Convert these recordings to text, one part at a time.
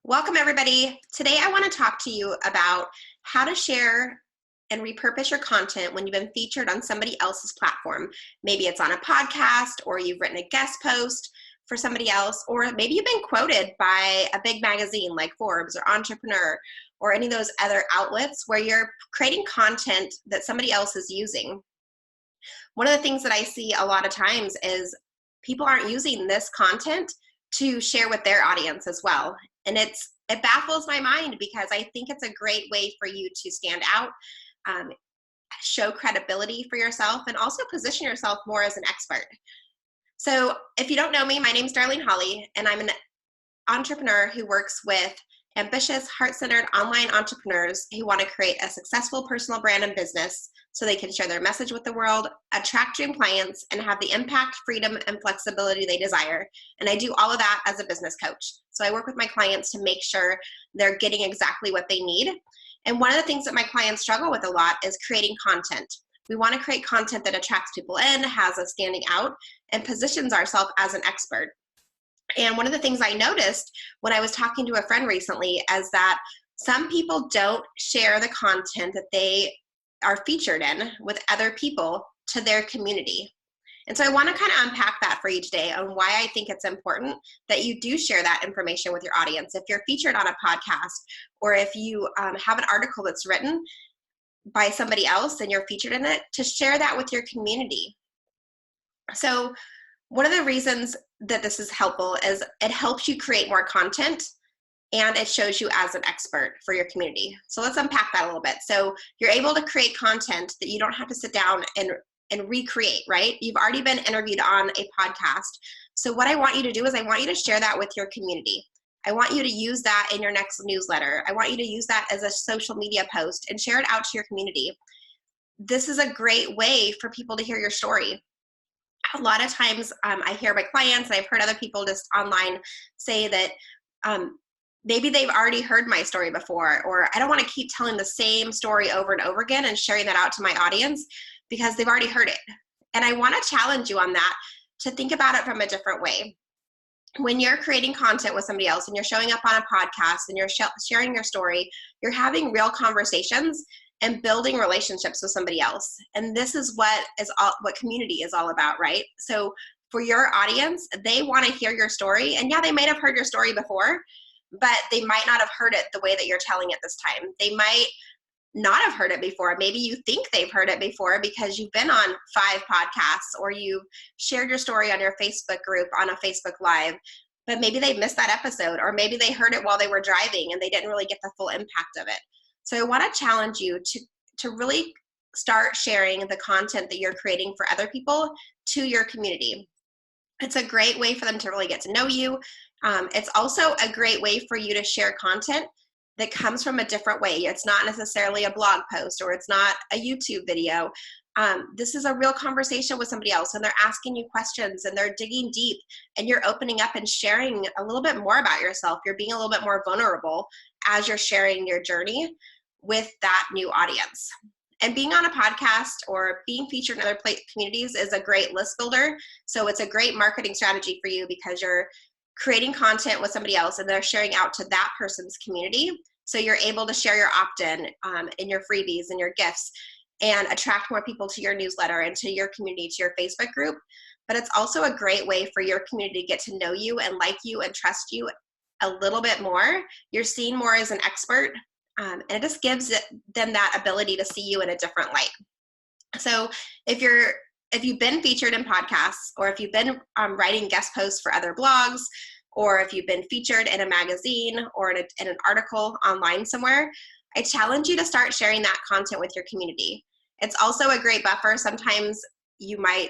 Welcome, everybody. Today, I want to talk to you about how to share and repurpose your content when you've been featured on somebody else's platform. Maybe it's on a podcast, or you've written a guest post for somebody else, or maybe you've been quoted by a big magazine like Forbes or Entrepreneur or any of those other outlets where you're creating content that somebody else is using. One of the things that I see a lot of times is people aren't using this content to share with their audience as well. And it baffles my mind because I think it's a great way for you to stand out, show credibility for yourself, and also position yourself more as an expert. So if you don't know me, my name is Darlene Holly, and I'm an entrepreneur who works with ambitious, heart-centered online entrepreneurs who want to create a successful personal brand and business so they can share their message with the world, attract dream clients, and have the impact, freedom, and flexibility they desire. And I do all of that as a business coach. So I work with my clients to make sure they're getting exactly what they need. And one of the things that my clients struggle with a lot is creating content. We want to create content that attracts people in, has us standing out, and positions ourselves as an expert. And one of the things I noticed when I was talking to a friend recently is that some people don't share the content that they are featured in with other people to their community. And so I want to kind of unpack that for you today on why I think it's important that you do share that information with your audience. If you're featured on a podcast, or if you have an article that's written by somebody else and you're featured in it, to share that with your community. So one of the reasons that this is helpful is it helps you create more content, and it shows you as an expert for your community. So let's unpack that a little bit. So you're able to create content that you don't have to sit down and recreate, right? You've already been interviewed on a podcast. So what I want you to do is I want you to share that with your community. I want you to use that in your next newsletter. I want you to use that as a social media post and share it out to your community. This is a great way for people to hear your story. A lot of times I hear my clients, and I've heard other people just online say that maybe they've already heard my story before, or I don't want to keep telling the same story over and over again and sharing that out to my audience because they've already heard it. And I want to challenge you on that, to think about it from a different way. When you're creating content with somebody else and you're showing up on a podcast and you're sharing your story, you're having real conversations and building relationships with somebody else. And this is what community is all about, right? So for your audience, they want to hear your story. And yeah, they might have heard your story before, but they might not have heard it the way that you're telling it this time. They might not have heard it before. Maybe you think they've heard it before because you've been on 5 podcasts, or you shared your story on your Facebook group on a Facebook Live, but maybe they missed that episode, or maybe they heard it while they were driving and they didn't really get the full impact of it. So I want to challenge you to really start sharing the content that you're creating for other people to your community. It's a great way for them to really get to know you. It's also a great way for you to share content that comes from a different way. It's not necessarily a blog post, or it's not a YouTube video. This is a real conversation with somebody else, and they're asking you questions and they're digging deep, and you're opening up and sharing a little bit more about yourself. You're being a little bit more vulnerable as you're sharing your journey with that new audience. And being on a podcast or being featured in other communities is a great list builder. So it's a great marketing strategy for you because you're creating content with somebody else and they're sharing out to that person's community. So you're able to share your opt-in and your freebies and your gifts and attract more people to your newsletter and to your community, to your Facebook group. But it's also a great way for your community to get to know you and like you and trust you a little bit more. You're seen more as an expert, and it just gives them that ability to see you in a different light. So if you've been featured in podcasts, or if you've been writing guest posts for other blogs, or if you've been featured in a magazine or in an article online somewhere, I challenge you to start sharing that content with your community. It's also a great buffer. Sometimes you might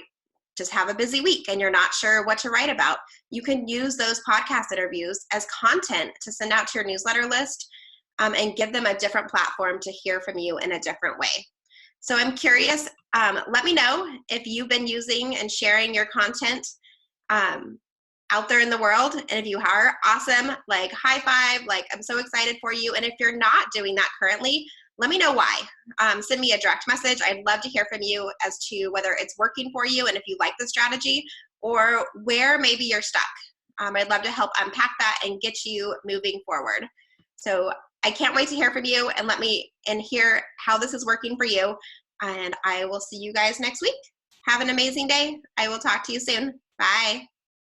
just have a busy week and you're not sure what to write about. You can use those podcast interviews as content to send out to your newsletter list and give them a different platform to hear from you in a different way. So I'm curious, let me know if you've been using and sharing your content out there in the world. And if you are, awesome, like high five, like I'm so excited for you. And if you're not doing that currently, let me know why. Send me a direct message. I'd love to hear from you as to whether it's working for you and if you like the strategy, or where maybe you're stuck. I'd love to help unpack that and get you moving forward. So I can't wait to hear from you and hear how this is working for you. And I will see you guys next week. Have an amazing day. I will talk to you soon. Bye.